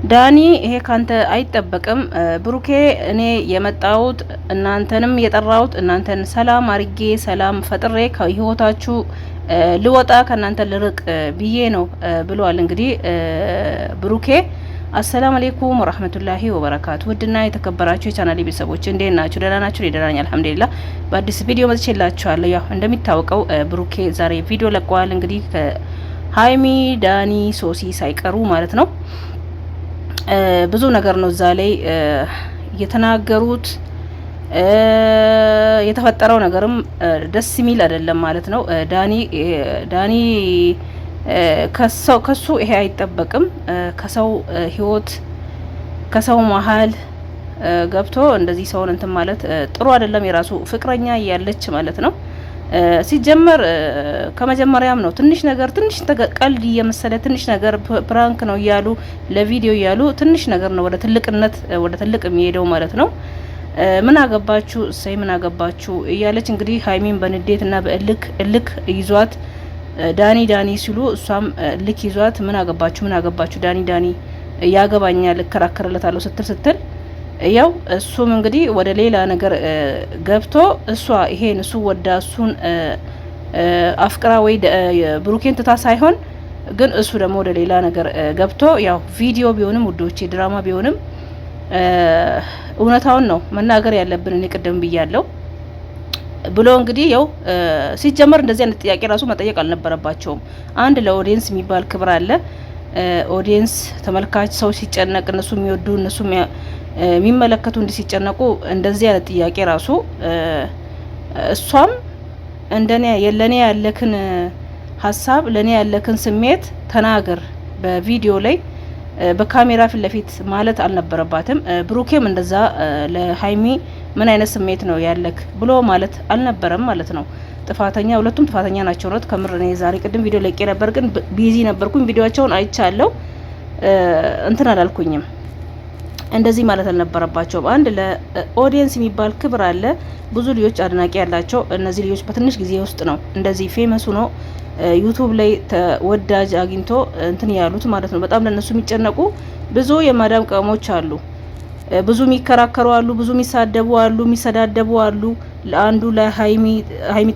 ዳኒ ይሄ ካንተ አይጠበቅም። ብሩኬ እኔ የመጣሁት እናንተንም የጠራሁት እናንተን ሰላም አርጌ ሰላም ፈጥሬ ከህይወታችሁ ልወጣ ከእናንተ ልርቅ ብዬ ነው ብሏል። እንግዲህ ብሩኬ አሰላሙ አለይኩም ወራህመቱላሂ ወበረካቱ። ውድና የተከበራችሁ የቻናሌ ቤተሰቦች እንዴት ናችሁ? ደህና ናችሁ? እኔ ደህና ነኝ አልሐምዱሊላህ። በአዲስ ቪዲዮ መጥቼላችኋለሁ። ያው እንደሚታወቀው ብሩኬ ዛሬ ቪዲዮ ለቀዋል። እንግዲህ ከሀይሚ ዳኒ ሶሲ ሳይቀሩ ማለት ነው ብዙ ነገር ነው እዛ ላይ የተናገሩት። የተፈጠረው ነገርም ደስ የሚል አይደለም ማለት ነው። ዳኒ ከሱ ይሄ አይጠበቅም። ከሰው ህይወት ከሰው መሀል ገብቶ እንደዚህ ሰውን እንትን ማለት ጥሩ አይደለም። የራሱ ፍቅረኛ እያለች ማለት ነው። ሲጀመር ከመጀመሪያም ነው ትንሽ ቀልድ እየመሰለ ትንሽ ነገር ፕራንክ ነው እያሉ ለቪዲዮ እያሉ ትንሽ ነገር ነው ወደ ትልቅነት ወደ ትልቅ የሚሄደው ማለት ነው። ምን አገባችሁ እሰይ ምን አገባችሁ እያለች እንግዲህ ሀይሚን በንዴትና በእልክ ይዟት ዳኒ ሲሉ እሷም ልክ ይዟት ምን አገባችሁ ዳኒ ያገባኛል እከራከርለታለሁ ስትል ያው እሱም እንግዲህ ወደ ሌላ ነገር ገብቶ እሷ ይሄን እሱ ወዳ እሱን አፍቅራ ወይ ብሩኬን ትታ ሳይሆን ግን እሱ ደግሞ ወደ ሌላ ነገር ገብቶ ያው ቪዲዮ ቢሆንም ውዶቼ ድራማ ቢሆንም እውነታውን ነው መናገር ያለብን። እኔ ቅድም ብያለሁ ብሎ እንግዲህ ያው ሲጀመር እንደዚህ አይነት ጥያቄ ራሱ መጠየቅ አልነበረባቸውም። አንድ ለኦዲየንስ የሚባል ክብር አለ። ኦዲየንስ ተመልካች ሰው ሲጨነቅ እነሱ የሚወዱ እነሱ የሚመለከቱ እንዲህ ሲጨነቁ እንደዚህ አይነት ጥያቄ ራሱ እሷም እንደኔ ለኔ ያለክን ሀሳብ ለኔ ያለክን ስሜት ተናገር በቪዲዮ ላይ በካሜራ ፊት ለፊት ማለት አልነበረባትም። ብሩኬም እንደዛ ለሀይሚ ምን አይነት ስሜት ነው ያለክ ብሎ ማለት አልነበረም ማለት ነው። ጥፋተኛ ሁለቱም ጥፋተኛ ናቸው ነው ከምር። እኔ ዛሬ ቅድም ቪዲዮ ለቄ ነበር ግን ቢዚ ነበርኩኝ። ቪዲዮአቸውን አይቻለሁ እንትን አላልኩኝም። እንደዚህ ማለት አልነበረባቸውም። አንድ ለኦዲየንስ የሚባል ክብር አለ። ብዙ ልጆች አድናቂ ያላቸው እነዚህ ልጆች በትንሽ ጊዜ ውስጥ ነው እንደዚህ ፌመስ ሆኖ ዩቱብ ላይ ተወዳጅ አግኝቶ እንትን ያሉት ማለት ነው። በጣም ለነሱ የሚጨነቁ ብዙ የማዳም ቀሞች አሉ። ብዙ የሚከራከሩ አሉ፣ ብዙ የሚሳደቡ አሉ፣ የሚሰዳደቡ አሉ። ለአንዱ ለሀይሚ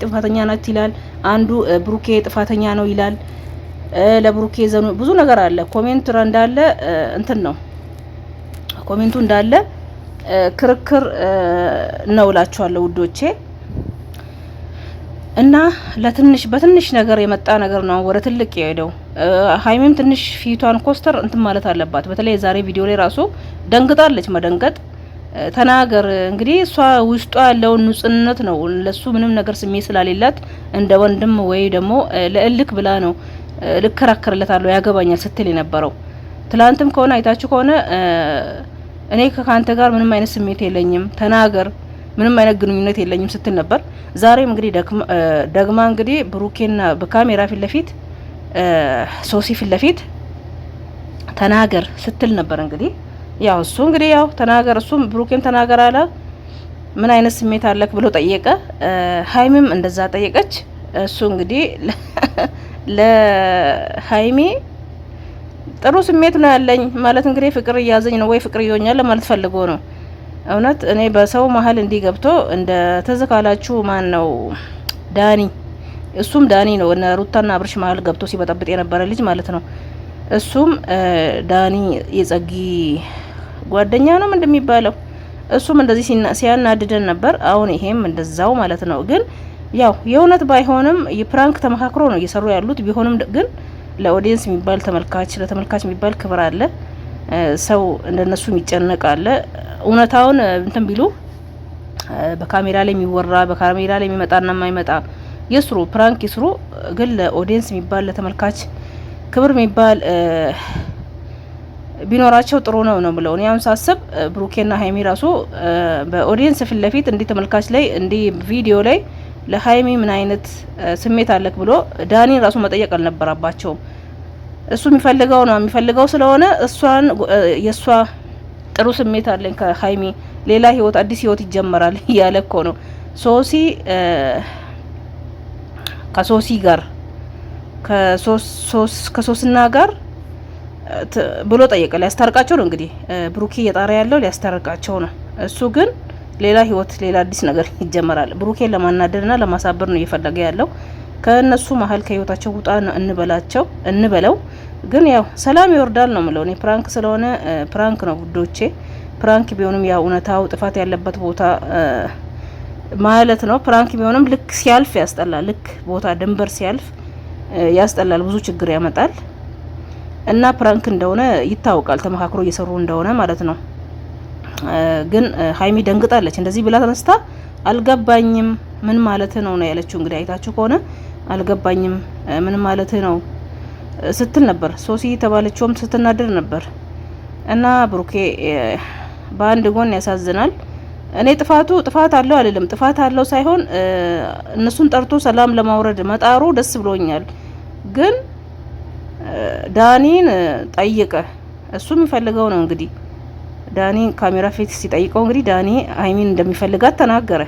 ጥፋተኛ ናት ይላል፣ አንዱ ብሩኬ ጥፋተኛ ነው ይላል። ለብሩኬ ዘኑ ብዙ ነገር አለ። ኮሜንት እንዳለ እንትን ነው ኮሜንቱ እንዳለ ክርክር ነው እላችኋለሁ ውዶቼ። እና በትንሽ ነገር የመጣ ነገር ነው ወደ ትልቅ የሄደው። ሀይሚም ትንሽ ፊቷን ኮስተር እንትን ማለት አለባት። በተለይ የዛሬ ቪዲዮ ላይ ራሱ ደንግጣለች። መደንገጥ ተናገር እንግዲህ እሷ ውስጧ ያለውን ንጹህነት ነው። ለሱ ምንም ነገር ስሜት ስላሌላት እንደ ወንድም ወይ ደግሞ ለእልክ ብላ ነው ልከራከርለታለሁ ያገባኛል ስትል የነበረው። ትላንትም ከሆነ አይታችሁ ከሆነ እኔ ከካንተ ጋር ምንም አይነት ስሜት የለኝም ተናገር ምንም አይነት ግንኙነት የለኝም ስትል ነበር። ዛሬም እንግዲህ ደግማ እንግዲህ ብሩኬና በካሜራ ፊት ለፊት ሶሲ ፊት ለፊት ተናገር ስትል ነበር። እንግዲህ ያው እሱ እንግዲህ ያው ተናገር እሱም ብሩኬም ተናገር አለ። ምን አይነት ስሜት አለክ ብሎ ጠየቀ። ሀይሚም እንደዛ ጠየቀች። እሱ እንግዲህ ለሀይሚ ጥሩ ስሜት ነው ያለኝ ማለት እንግዲህ ፍቅር እያዘኝ ነው ወይ ፍቅር ይዞኛል ለማለት ፈልጎ ነው። እውነት እኔ በሰው መሀል እንዲህ ገብቶ እንደ ተዘካላችሁ ማን ነው ዳኒ፣ እሱም ዳኒ ነው እነ ሩታና አብርሽ መሀል ገብቶ ሲበጠብጥ የነበረ ልጅ ማለት ነው። እሱም ዳኒ የጸጊ ጓደኛ ነው እንደሚባለው እሱም እንደዚህ ሲያናድደን ነበር። አሁን ይሄም እንደዛው ማለት ነው። ግን ያው የእውነት ባይሆንም የፕራንክ ተመካክሮ ነው እየሰሩ ያሉት። ቢሆንም ግን ለኦዲየንስ የሚባል ለተመልካች የሚባል ክብር አለ። ሰው እንደነሱ የሚጨነቅ አለ። እውነታውን እንትን ቢሉ በካሜራ ላይ የሚወራ በካሜራ ላይ የሚመጣና የማይመጣ ይስሩ፣ ፕራንክ ይስሩ። ግን ለኦዲየንስ የሚባል ለተመልካች ክብር የሚባል ቢኖራቸው ጥሩ ነው ብለው እኔ አሁን ሳስብ ብሩኬና ሀይሚ ራሱ በኦዲየንስ ፊት ለፊት እንዲህ ተመልካች ላይ እንዲህ ቪዲዮ ላይ ለሀይሚ ምን አይነት ስሜት አለክ ብሎ ዳኒን ራሱ መጠየቅ አልነበረባቸውም። እሱ የሚፈልገው ስለሆነ እሷን የእሷ ጥሩ ስሜት አለኝ ከሀይሚ ሌላ ህይወት አዲስ ህይወት ይጀመራል እያለ እኮ ነው። ከሶሲ ጋር ከሶስና ጋር ብሎ ጠየቀ። ሊያስታርቃቸው ነው እንግዲህ ብሩኬ እየጣረ ያለው ሊያስታርቃቸው ነው። እሱ ግን ሌላ ህይወት፣ ሌላ አዲስ ነገር ይጀመራል። ብሩኬን ለማናደድና ለማሳበር ነው እየፈለገ ያለው። ከእነሱ መሀል ከህይወታቸው ውጣ እንበለው። ግን ያው ሰላም ይወርዳል ነው ምለው። እኔ ፕራንክ ስለሆነ ፕራንክ ነው ውዶቼ። ፕራንክ ቢሆንም ያው እውነታው ጥፋት ያለበት ቦታ ማለት ነው። ፕራንክ ቢሆንም ልክ ሲያልፍ ያስጠላል። ልክ ቦታ ድንበር ሲያልፍ ያስጠላል፣ ብዙ ችግር ያመጣል። እና ፕራንክ እንደሆነ ይታወቃል፣ ተመካክሮ እየሰሩ እንደሆነ ማለት ነው። ግን ሀይሚ ደንግጣለች። እንደዚህ ብላ ተነስታ አልገባኝም ምን ማለት ነው ነው ያለችው። እንግዲህ አይታችሁ ከሆነ አልገባኝም ምን ማለት ነው ስትል ነበር። ሶሲ የተባለችውም ስትናደር ነበር። እና ብሩኬ በአንድ ጎን ያሳዝናል። እኔ ጥፋት አለው አይደለም፣ ጥፋት አለው ሳይሆን እነሱን ጠርቶ ሰላም ለማውረድ መጣሩ ደስ ብሎኛል። ግን ዳኒን ጠይቀ እሱ የሚፈልገው ነው እንግዲህ ዳኒ ካሜራ ፊት ሲጠይቀው እንግዲህ ዳኒ ሀይሚን እንደሚፈልጋት ተናገረ፣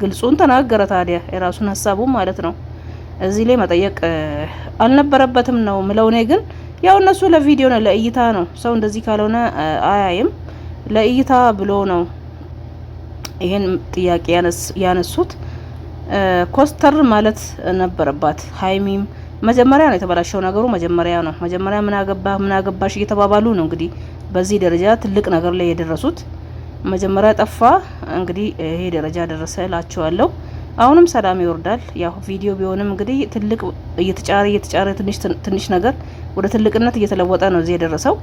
ግልጹን ተናገረ። ታዲያ የራሱን ሀሳቡ ማለት ነው። እዚህ ላይ መጠየቅ አልነበረበትም ነው ምለው። እኔ ግን ያው እነሱ ለቪዲዮ ነው ለእይታ ነው። ሰው እንደዚህ ካልሆነ አያይም። ለእይታ ብሎ ነው ይሄን ጥያቄ ያነሱት። ኮስተር ማለት ነበረባት ሀይሚም። መጀመሪያ ነው የተበላሸው ነገሩ፣ መጀመሪያ ነው። መጀመሪያ ምን አገባሽ እየተባባሉ ነው እንግዲህ በዚህ ደረጃ ትልቅ ነገር ላይ የደረሱት። መጀመሪያ ጠፋ እንግዲህ ይሄ ደረጃ ደረሰ እላቸዋለሁ። አሁንም ሰላም ይወርዳል። ያው ቪዲዮ ቢሆንም እንግዲህ ትልቅ እየተጫረ ትንሽ ነገር ወደ ትልቅነት እየተለወጠ ነው እዚህ የደረሰው።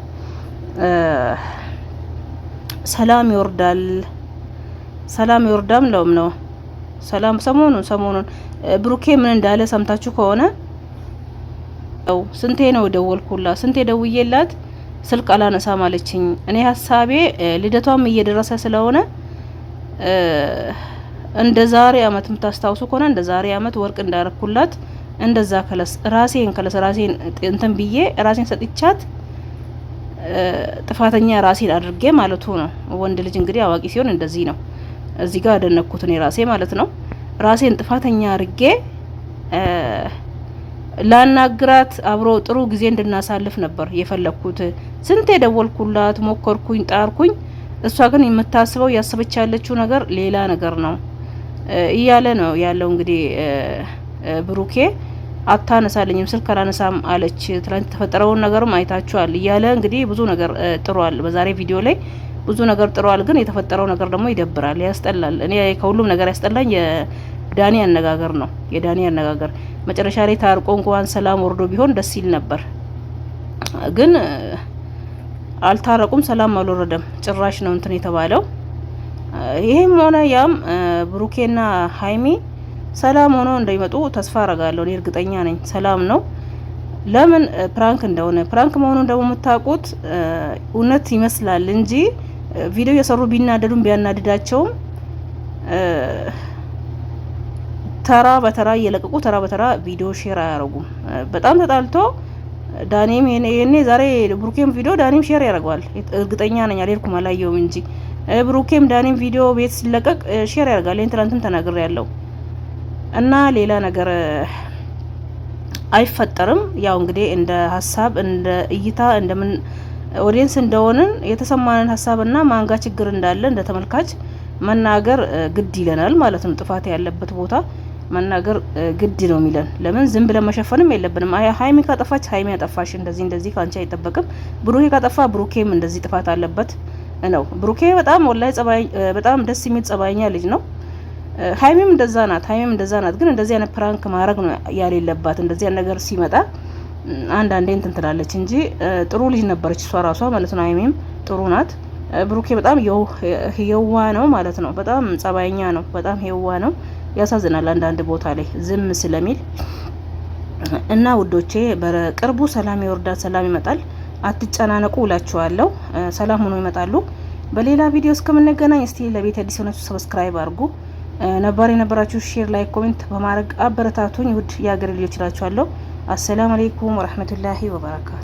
ሰላም ይወርዳል ለውም ነው ሰላም። ሰሞኑን ብሩኬ ምን እንዳለ ሰምታችሁ ከሆነ ስንቴ ነው ደወልኩላት፣ ስንቴ ደውዬላት ስልክ አላነሳም አለችኝ። እኔ ሀሳቤ ልደቷም እየደረሰ ስለሆነ እንደ ዛሬ አመት የምታስታውሱ ከሆነ እንደ ዛሬ አመት ወርቅ እንዳረኩላት እንደዛ ራሴን እንትን ብዬ ራሴን ሰጥቻት ጥፋተኛ ራሴን አድርጌ ማለቱ ነው። ወንድ ልጅ እንግዲህ አዋቂ ሲሆን እንደዚህ ነው። እዚህ ጋር አደነኩት እኔ ራሴ ማለት ነው። ራሴን ጥፋተኛ አድርጌ ላናግራት አብሮ ጥሩ ጊዜ እንድናሳልፍ ነበር የፈለኩት። ስንት የደወልኩላት ሞከርኩኝ፣ ጣርኩኝ። እሷ ግን የምታስበው ያሰበች ያለችው ነገር ሌላ ነገር ነው እያለ ነው ያለው። እንግዲህ ብሩኬ አታነሳልኝም፣ ስልክ አላነሳም አለች። ትላንት የተፈጠረውን ነገርም አይታችኋል እያለ እንግዲህ ብዙ ነገር ጥሯል። በዛሬ ቪዲዮ ላይ ብዙ ነገር ጥሯል። ግን የተፈጠረው ነገር ደግሞ ይደብራል፣ ያስጠላል። እኔ ከሁሉም ነገር ያስጠላኝ የዳኒ አነጋገር ነው። የዳኒ አነጋገር መጨረሻ ላይ ታርቆ እንኳን ሰላም ወርዶ ቢሆን ደስ ይል ነበር። ግን አልታረቁም፣ ሰላም አልወረደም። ጭራሽ ነው እንትን የተባለው። ይሄም ሆነ ያም ብሩኬና ሀይሚ ሰላም ሆኖ እንደሚመጡ ተስፋ አረጋለሁ። እኔ እርግጠኛ ነኝ ሰላም ነው። ለምን ፕራንክ እንደሆነ ፕራንክ መሆኑን ደግሞ የምታውቁት እውነት ይመስላል እንጂ ቪዲዮ የሰሩ ቢናደዱም ቢያናድዳቸውም ተራ በተራ እየለቀቁ ተራ በተራ ቪዲዮ ሼር አያረጉም። በጣም ተጣልቶ ዳኒም የኔ ዛሬ ብሩኬም ቪዲዮ ዳኒም ሼር ያደርገዋል። እርግጠኛ ነኝ፣ አልሄድኩም አላየውም እንጂ ብሩኬም ዳኒም ቪዲዮ ቤት ሲለቀቅ ሼር ያደርጋል። ይሄን ትናንትም ተናግሬ ያለው እና ሌላ ነገር አይፈጠርም። ያው እንግዲህ እንደ ሀሳብ እንደ እይታ እንደምን ኦዲየንስ እንደሆንን የተሰማንን ሀሳብና ማንጋ ችግር እንዳለ እንደ ተመልካች መናገር ግድ ይለናል ማለት ነው። ጥፋት ያለበት ቦታ መናገር ግድ ነው የሚለን። ለምን ዝም ብለን መሸፈንም የለብንም። ሀይሚ ካጠፋች ሀይሚ ያጠፋሽ እንደዚህ ካንቺ አይጠበቅም። ብሩኬ ካጠፋ ብሩኬም እንደዚህ ጥፋት አለበት ነው። ብሩኬ በጣም ወላሂ በጣም ደስ የሚል ጸባይኛ ልጅ ነው። ሀይሚም እንደዛ ናት። ግን እንደዚህ አይነት ፕራንክ ማድረግ ነው ያሌለባት። እንደዚህ አይነት ነገር ሲመጣ አንዳንዴ እንትን ትላለች እንጂ ጥሩ ልጅ ነበረች እሷ ራሷ ማለት ነው። ሀይሚም ጥሩ ናት። ብሩኬ በጣም የዋ ነው ማለት ነው። በጣም ጸባይኛ ነው። በጣም የዋ ነው። ያሳዝናል አንዳንድ ቦታ ላይ ዝም ስለሚል እና ውዶቼ በቅርቡ ሰላም ይወርዳል፣ ሰላም ይመጣል። አትጨናነቁ እላችኋለሁ። ሰላም ሆኖ ይመጣሉ። በሌላ ቪዲዮ እስከምንገናኝ እስቲ ለቤት አዲስ ሆናችሁ ሰብስክራይብ አድርጉ። ነባር የነበራችሁ ሼር፣ ላይክ፣ ኮሜንት በማድረግ አበረታቱኝ። ውድ የሀገር ልጆች እላችኋለሁ። አሰላሙ አለይኩም ወራህመቱላሂ ወበረካቱ።